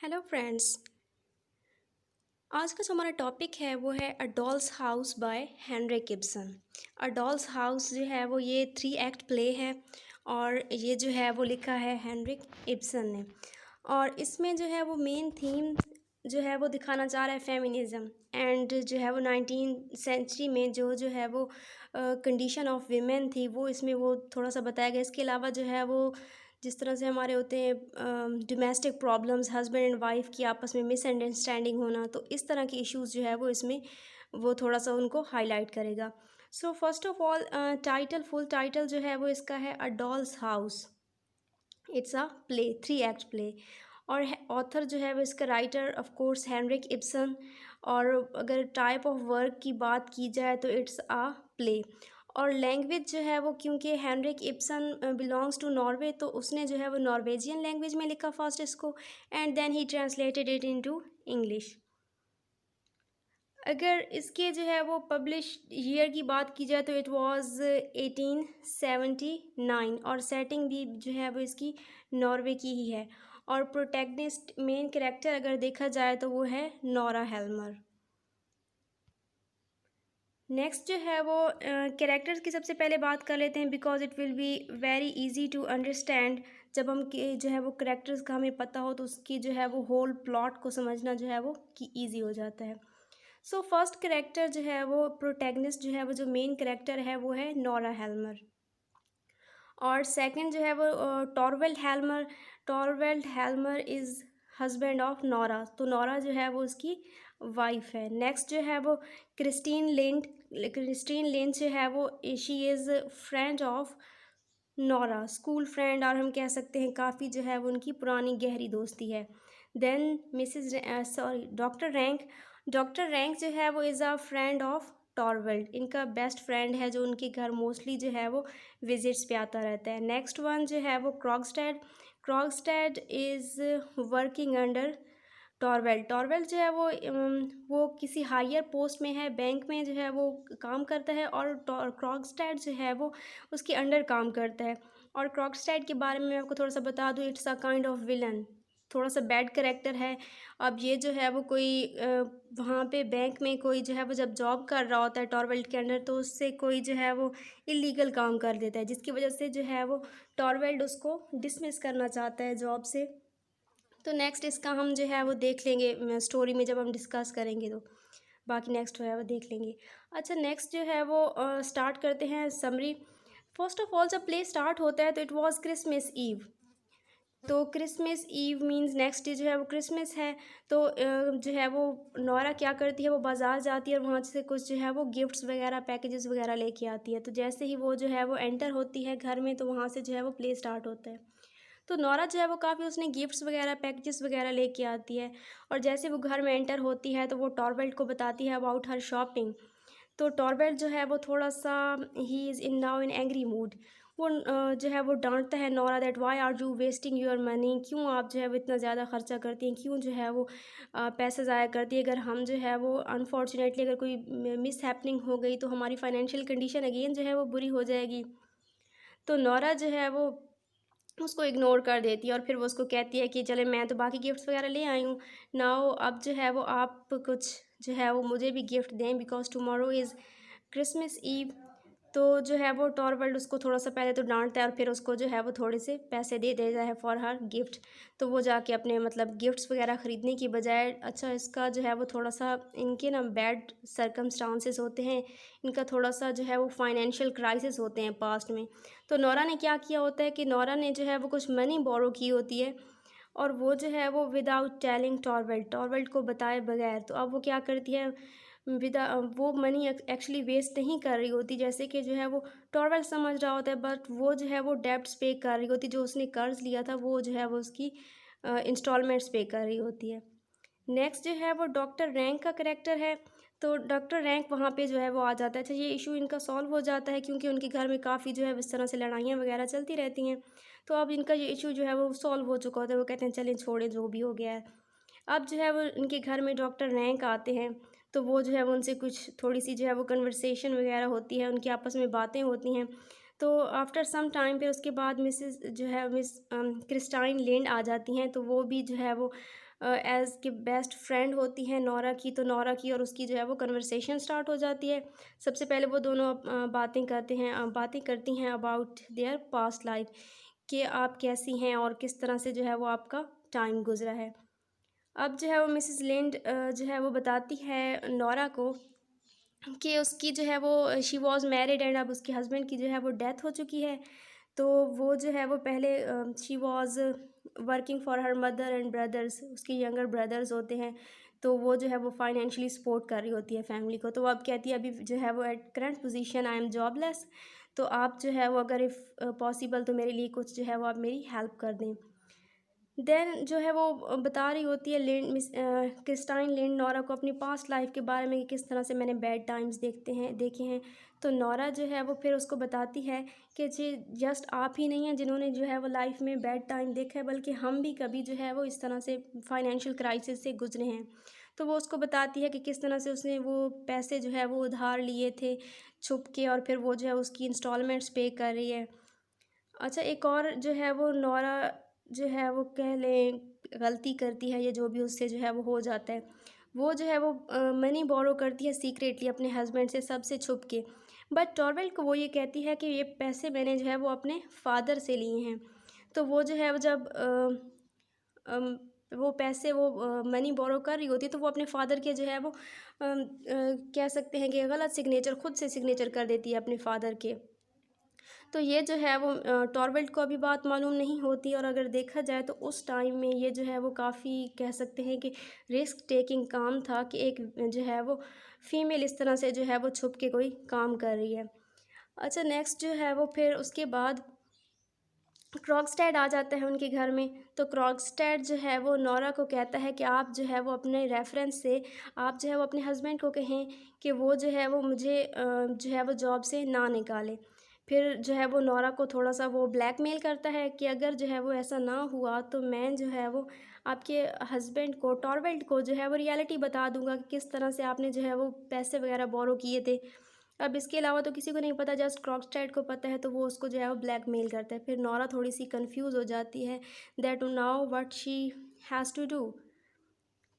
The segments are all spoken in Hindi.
Hello friends. आज का जो हमारा टॉपिक है वो है a doll's house by Henrik Ibsen. A doll's house जो है वो ये 3 एक्ट प्ले है और ये जो है वो लिखा है हेनरिक इब्सन ने। और इसमें जो है वो मेन थीम जो है वो दिखाना चाह रहा है फेमिनिज़म एंड जो है वो 19th सेंचुरी में जो जो है वो कंडीशन ऑफ वीमेन थी वो इसमें वो थोड़ा सा बताया गया। इसके अलावा जो है वो जिस तरह से हमारे होते हैं domestic problems, husband and wife की आपस में मिसअंडरस्टैंडिंग होना, तो इस तरह की इश्यूज़ जो है वो इसमें वो थोड़ा सा उनको हाईलाइट करेगा। So first of all full title जो है वो इसका है a doll's house. It's a play, 3 act play. और ऑथर जो है वो इसका writer of course Henrik Ibsen. और अगर टाइप ऑफ वर्क की बात की जाए तो इट्स अ प्ले। और लैंग्वेज जो है वो क्योंकि Henrik Ibsen belongs to Norway, तो उसने जो है वो नॉर्वेजियन लैंग्वेज में लिखा फर्स्ट इसको and then he translated it into English. अगर इसके जो है वो पब्लिश ईयर की बात की जाए तो इट वाज 1879 और सेटिंग भी जो है वो इसकी नॉर्वे की ही है। और प्रोटैगनिस्ट मेन कैरेक्टर अगर देखा जाए तो वो है नोरा हेल्मर। नेक्स्ट जो है वो कैरेक्टर्स की सबसे पहले बात कर लेते हैं because it will be very easy to understand. जब हम जो है वो कैरेक्टर्स का हमें पता हो तो उसकी जो है वो होल प्लॉट को समझना जो है वो कि ईजी हो जाता है। सो फर्स्ट कैरेक्टर जो है वो प्रोटैगनिस्ट जो है वो जो मेन कैरेक्टर है वो है नोरा हेल्मर। और सेकंड जो है वो टॉरवेल्ड हेल्मर। टॉरवेल्ड हेल्मर इज़ हस्बैंड ऑफ नोरा, तो नोरा जो है वो उसकी वाइफ है। नेक्स्ट जो है वो क्रिस्टीन लिंड। क्रिस्टीन लिंड जो है वो she is friend of Nora, school friend, और हम कह सकते हैं काफ़ी जो है वो उनकी पुरानी गहरी दोस्ती है। Then Mrs doctor Rank. Doctor Rank जो है वो is a friend of Torvald, इनका बेस्ट फ्रेंड है जो उनके घर मोस्टली जो है वो विजिट्स पे आता रहता है। नेक्स्ट वन जो है वो क्रॉगस्टेड। क्रॉगस्टेड इज़ वर्किंग अंडर टॉरवेल्ड। टॉरवेल्ड जो है वो किसी हायर पोस्ट में है, बैंक में जो है वो काम करता है और क्रॉगस्टेड जो है वो उसके अंडर काम करता है। और क्रॉगस्टेड के बारे में मैं आपको थोड़ा सा बता दूँ, it's a kind of villain, थोड़ा सा बैड करेक्टर है। अब ये जो है वो कोई वहाँ पे बैंक में कोई जो है वो जब जॉब कर रहा होता है टॉरवेल्ड के अंडर, तो उससे कोई जो है वो इलीगल काम कर देता है जिसकी वजह से जो है वो टॉरवेल्ड उसको डिसमिस करना चाहता है जॉब से। तो नेक्स्ट इसका हम जो है वो देख लेंगे स्टोरी में जब हम डिस्कस करेंगे, तो बाकी नेक्स्ट जो है वो देख लेंगे। अच्छा, नेक्स्ट जो है वो स्टार्ट करते हैं समरी। फर्स्ट ऑफ ऑल जब प्ले स्टार्ट होता है तो इट वाज क्रिसमस ईव। तो Christmas eve means next day जो है वो क्रिसमस है। तो जो है वो नौरा क्या करती है, वो बाज़ार जाती है और वहाँ से कुछ जो है वो गिफ्ट्स वगैरह पैकेजेस वगैरह लेके आती है। तो जैसे ही वो जो है वो एंटर होती है घर में तो वहाँ से जो है वो प्ले स्टार्ट होता है। तो नौरा जो है वो काफ़ी उसने गिफ्ट्स वगैरह पैकेजेस वगैरह लेके आती है। और जैसे वो घर में एंटर होती है तो वो टॉरवेल्ट को बताती है अबाउट हर शॉपिंग। तो टॉरवेल्ट जो है वो थोड़ा सा ही is in now in angry mood. वो जो है वो डांटता है Nora that why are you wasting your money, क्यों आप जो है वो इतना ज़्यादा खर्चा करती हैं, क्यों जो है वो पैसा ज़ाया करती है। अगर हम जो है वो अनफॉर्चुनेटली अगर कोई मिस हैपनिंग हो गई तो हमारी फाइनेंशियल कंडीशन अगेन जो है वो बुरी हो जाएगी। तो नौरा जो है वो उसको इग्नोर कर देती है और फिर वो उसको कहती है कि चले मैं तो बाकी गिफ्ट्स वगैरह ले आई हूँ, नाउ अब जो है वो आप कुछ जो है वो मुझे भी गिफ्ट दें because tomorrow is Christmas eve. तो जो है वो टॉरवर्ल्ड उसको थोड़ा सा पहले तो डांटता है और फिर उसको जो है वो थोड़े से पैसे दे देता है फॉर हर गिफ्ट। तो वो जाके अपने मतलब गिफ्ट्स वगैरह ख़रीदने की बजाय, अच्छा इसका जो है वो थोड़ा सा इनके ना बैड सर्कमस्टांसेस होते हैं, इनका थोड़ा सा जो है वो फाइनेंशियल क्राइसिस होते हैं पास्ट में। तो नौरा ने क्या किया होता है कि नौरा ने जो है वो कुछ मनी बोरो की होती है और वो जो है वो विदाउट टेलिंग टॉरवेल्ट, टॉरवेल्ट को बताए बगैर, तो अब वो क्या करती है वो मनी एक्चुअली वेस्ट नहीं कर रही होती, जैसे कि जो है वो टॉरवेल्ट समझ रहा होता है, बट वो जो है वो डेब्ट्स पे कर रही होती, जो उसने कर्ज लिया था वो जो है वो उसकी इंस्टॉलमेंट्स पे कर रही होती है। नेक्स्ट जो है वो डॉक्टर रैंक का करेक्टर है। तो डॉक्टर रैंक वहाँ पे जो है वो आ जाता है। अच्छा, ये इशू इनका सॉल्व हो जाता है क्योंकि उनके घर में काफ़ी जो है इस तरह से लड़ाइयाँ वगैरह चलती रहती हैं। तो अब इनका ये इशू जो है वो सॉल्व हो चुका होता है। वो कहते हैं चलें छोड़ें जो भी हो गया है। अब जो है वो इनके घर में डॉक्टर रैंक आते हैं। तो वो जो है वो उनसे कुछ थोड़ी सी जो है वो कन्वर्सेशन वगैरह होती है, उनकी आपस में बातें होती हैं। तो आफ्टर सम टाइम फिर उसके बाद मिसेस जो है मिस क्रिस्टाइन लिंड आ जाती हैं। तो वो भी जो है वो एज़ के बेस्ट फ्रेंड होती हैं नोरा की, तो नोरा की और उसकी जो है वो कन्वर्सेशन स्टार्ट हो जाती है। सबसे पहले वो दोनों बातें करती हैं अबाउट देयर पास्ट लाइफ, कि आप कैसी हैं और किस तरह से जो है वो आपका टाइम गुज़रा है। अब जो है वो मिसेस लिंड जो है वो बताती है नोरा को कि उसकी जो है वो शी वॉज़ मैरिड एंड अब उसके हस्बैंड की जो है वो डेथ हो चुकी है। तो वो जो है वो पहले she was working for her mother and brothers, उसके यंगर ब्रदर्स होते हैं, तो वो जो है वो फाइनेंशियली सपोर्ट कर रही होती है फैमिली को। तो वो अब कहती है अभी जो है वो at current position I am jobless, तो आप जो है वो अगर इफ़ पॉसिबल तो मेरे लिए कुछ जो है वो आप मेरी हेल्प कर दें। देन जो है वो बता रही होती है क्रिस्टाइन लिंड नोरा को अपनी पास्ट लाइफ के बारे में कि किस तरह से मैंने बैड टाइम्स देखे हैं। तो नोरा जो है वो फिर उसको बताती है कि जी जस्ट आप ही नहीं हैं जिन्होंने जो है वो लाइफ में बैड टाइम देखा है, बल्कि हम भी कभी जो है वो इस तरह से फाइनेंशियल क्राइसिस से गुजरे हैं। तो वो उसको बताती है कि किस तरह से उसने वो पैसे जो है वो उधार लिए थे छुप के, और फिर वो जो है उसकी इंस्टॉलमेंट्स पे कर रही है। अच्छा, एक और जो है वो नोरा जो है वो कह लें गलती करती है, या जो भी उससे जो है वो हो जाता है। वो जो है वो मनी बोरो करती है सीक्रेटली अपने हस्बैंड से सबसे छुप के। बट टॉरवेल्ट को वो ये कहती है कि ये पैसे मैंने जो है वो अपने फादर से लिए हैं। तो वो जो है वो जब वो पैसे वो मनी बोरो कर रही होती है, तो वो अपने फादर के जो है वो कह सकते हैं कि गलत सिग्नेचर खुद से सिग्नेचर कर देती है अपने फादर के। तो ये जो है वो टॉरवेल्ट को अभी बात मालूम नहीं होती, और अगर देखा जाए तो उस टाइम में ये जो है वो काफ़ी कह सकते हैं कि रिस्क टेकिंग काम था कि एक जो है वो फीमेल इस तरह से जो है वो छुप के कोई काम कर रही है। अच्छा, नेक्स्ट जो है वो फिर उसके बाद क्रॉक्सटेड आ जाता है उनके घर में। तो क्रॉक्सटेड जो है वो नोरा को कहता है कि आप जो है वो अपने रेफरेंस से आप जो है वो अपने हस्बैंड को कहें कि वो जो है वो मुझे जो है वो जॉब से ना निकाले। फिर जो है वो नोरा को थोड़ा सा वो ब्लैकमेल करता है कि अगर जो है वो ऐसा ना हुआ तो मैं जो है वो आपके हस्बैंड को टॉरवेल्ट को जो है वो रियलिटी बता दूंगा कि किस तरह से आपने जो है वो पैसे वगैरह बोरो किए थे। अब इसके अलावा तो किसी को नहीं पता, जस्ट क्रॉक्सटेड को पता है, तो वो उसको जो है वो ब्लैकमेल करता है। फिर नोरा थोड़ी सी कंफ्यूज हो जाती है that now what she has to do.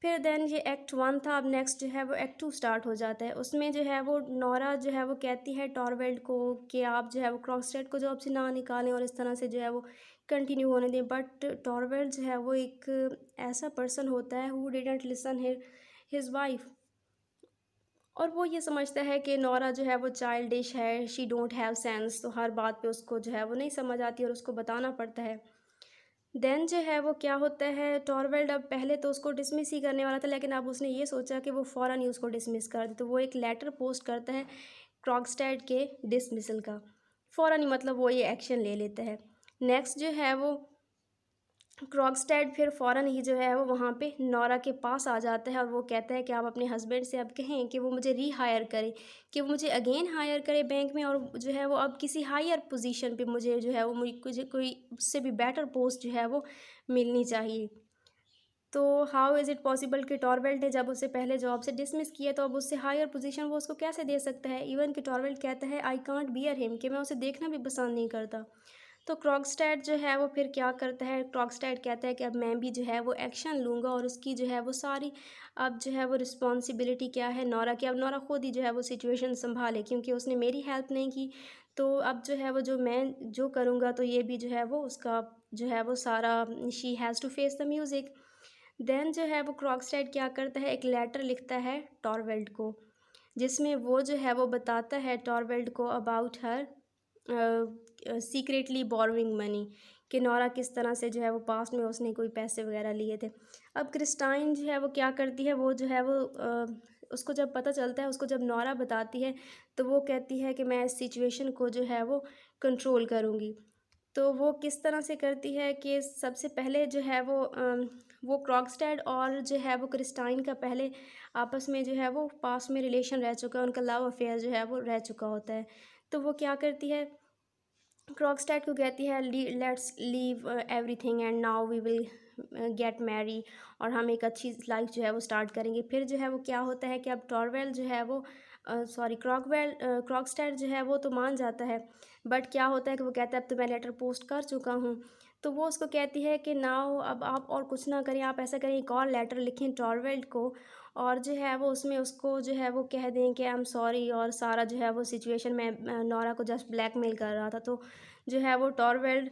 फिर देन ये एक्ट वन था। अब नेक्स्ट जो है वो एक्ट टू स्टार्ट हो जाता है। उसमें जो है वो नोरा जो है वो कहती है टॉरवेल्ट को कि आप जो है वो क्रॉक्सटेड को जॉब से ना निकालें और इस तरह से जो है वो कंटिन्यू होने दें। बट टॉरवेल्ट जो है वो एक ऐसा पर्सन होता है who didn't listen his wife, और वो ये समझता है कि नोरा जो है वो चाइल्डिश है, शी डोंट हैव सेंस, तो हर बात पे उसको जो है वो नहीं समझ आती और उसको बताना पड़ता है। देन जो है वो क्या होता है, टॉरवेल्ड अब पहले तो उसको डिसमिस ही करने वाला था, लेकिन अब उसने ये सोचा कि वो फ़ौरन ही उसको डिसमिस कर दे। तो वो एक लेटर पोस्ट करता है क्रॉक्सटेड के डिसमिसल का, फ़ौरन ही मतलब वो ये एक्शन ले लेता है। नेक्स्ट जो है वो क्रॉक्सटेड फिर फ़ौरन ही जो है वो वहाँ पे नोरा के पास आ जाता है और वो कहता है कि आप अपने हस्बैंड से अब कहें कि वो मुझे रीहायर करे, कि वो मुझे अगेन हायर करे बैंक में, और जो है वो अब किसी हायर पोजीशन पे मुझे जो है वो मुझे कोई उससे भी बेटर पोस्ट जो है वो मिलनी चाहिए। तो हाउ इज़ इट पॉसिबल कि टॉरवेल्ट ने जब उसे पहले जॉब से डिसमिस किया, तो अब उससे हायर पोजीशन वो उसको कैसे दे सकता है। इवन कि टॉरवेल्ट कहता है आई कांट बियर हिम, कि मैं उसे देखना भी पसंद नहीं करता। तो क्रॉक्सटेड जो है वो फिर क्या करता है, क्रॉक्सटेड कहता है कि अब मैं भी जो है वो एक्शन लूँगा, और उसकी जो है वो सारी अब जो है वो रिस्पॉन्सिबिलिटी क्या है नोरा की, अब नोरा खुद ही जो है वो सिचुएशन संभाले, क्योंकि उसने मेरी हेल्प नहीं की। तो अब जो है वो जो मैं जो करूँगा तो ये भी जो है वो उसका जो है वो सारा she has to face the music. Then जो है वो क्रॉक्सटेड क्या करता है, एक लेटर लिखता है टॉरवेल्ट को, जिसमें वो जो है वो बताता है टॉरवेल्ट को about her secretly borrowing money, कि नोरा किस तरह से जो है वो पास्ट में उसने कोई पैसे वगैरह लिए थे। अब क्रिस्टाइन जो है वो क्या करती है, वो जो है वो उसको जब पता चलता है, उसको जब नोरा बताती है, तो वो कहती है कि मैं इस सिचुएशन को जो है वो कंट्रोल करूँगी। तो वो किस तरह से करती है कि सबसे पहले जो है वो क्रॉक्सटेड और जो है वो क्रिस्टाइन का पहले आपस में जो है वो पास में रिलेशन रह चुका है, उनका लव अफेयर जो है वो रह चुका होता है। तो वो क्या करती है, क्रॉक्सटेड को कहती है let's leave everything and now we will get marry, और हम एक अच्छी लाइफ जो है वो स्टार्ट करेंगे। फिर जो है वो क्या होता है कि अब टॉरवेल जो है वो क्रॉक्सटेड जो है वो तो मान जाता है, बट क्या होता है कि वो कहता है अब तो मैं लेटर पोस्ट कर चुका हूँ। तो वो उसको कहती है कि नाउ अब आप और कुछ ना करें, आप ऐसा करें एक और लेटर लिखें टॉरवेल्ड को, और जो है वो उसमें उसको जो है वो कह दें कि आई एम सॉरी, और सारा जो है वो सिचुएशन में नोरा को जस्ट ब्लैकमेल कर रहा था। तो जो है वो टॉरवेल्ड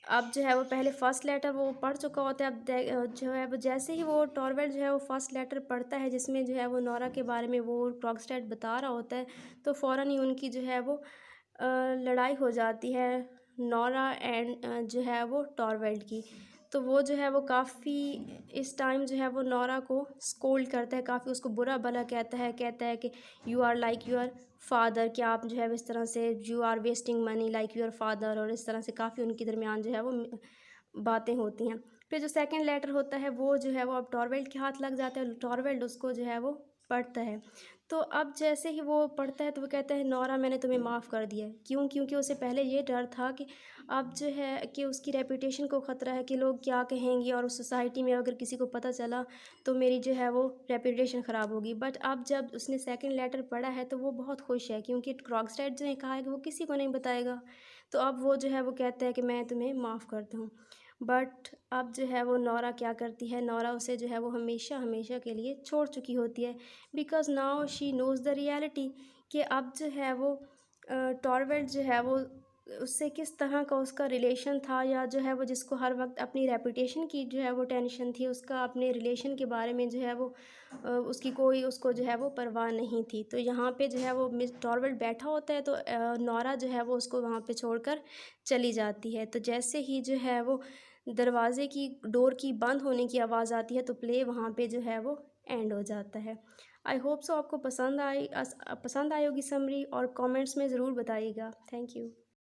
अब जो है वो पहले फ़र्स्ट लेटर वो पढ़ चुका होता है। अब जो है वो जैसे ही वो टॉरवेल्ड जो है वो फ़र्स्ट लेटर पढ़ता है जिसमें जो है वो नोरा के बारे में वो क्रोगस्टेड बता रहा होता है, तो फ़ौरन ही उनकी जो है वो लड़ाई हो जाती है नोरा एंड जो है वो टॉरवेल्ड की। तो वो जो है वो काफ़ी इस टाइम जो है वो नोरा को स्कोल्ड करता है, काफ़ी उसको बुरा भला कहता है कि you are like your father, कि आप जो है इस तरह से you are wasting money like your father, और इस तरह से काफ़ी उनके दरमियान जो है वो बातें होती हैं। फिर जो सेकंड लेटर होता है वो जो है वो अब टॉरवेल्ड के हाथ लग जाता है, टॉरवेल्ड उसको जो है वो पढ़ता है। तो अब जैसे ही वो पढ़ता है तो वो कहता है नोरा मैंने तुम्हें माफ़ कर दिया है। क्यों? क्योंकि उसे पहले ये डर था कि अब जो है कि उसकी रेपुटेशन को ख़तरा है कि लोग क्या कहेंगे, और उस सोसाइटी में अगर किसी को पता चला तो मेरी जो है वो रेपुटेशन ख़राब होगी। बट अब जब उसने सेकंड लेटर पढ़ा है तो वो बहुत खुश है, क्योंकि क्रॉगस्टेड ने कहा है कि वो किसी को नहीं बताएगा। तो अब वो जो है वो कहता है कि मैं तुम्हें माफ़ करता हूँ। बट अब जो है वो नोरा क्या करती है, नोरा उसे जो है वो हमेशा हमेशा के लिए छोड़ चुकी होती है, because now she knows the reality कि अब जो है वो टॉरवेल्ड जो है वो उससे किस तरह का उसका रिलेशन था, या जो है वो जिसको हर वक्त अपनी रेपुटेशन की जो है वो टेंशन थी, उसका अपने रिलेशन के बारे में जो है वो उसकी कोई उसको जो है वो परवाह नहीं थी। तो यहाँ पे जो है वो मिस टॉरवेल्ड बैठा होता है, तो नोरा जो है वो उसको वहाँ पे छोड़कर चली जाती है। तो जैसे ही जो है वो दरवाज़े की डोर की बंद होने की आवाज़ आती है तो प्ले वहाँ पे जो है वो एंड हो जाता है। आई होप सो आपको पसंद आई होगी समरी, और कमेंट्स में ज़रूर बताइएगा। Thank you.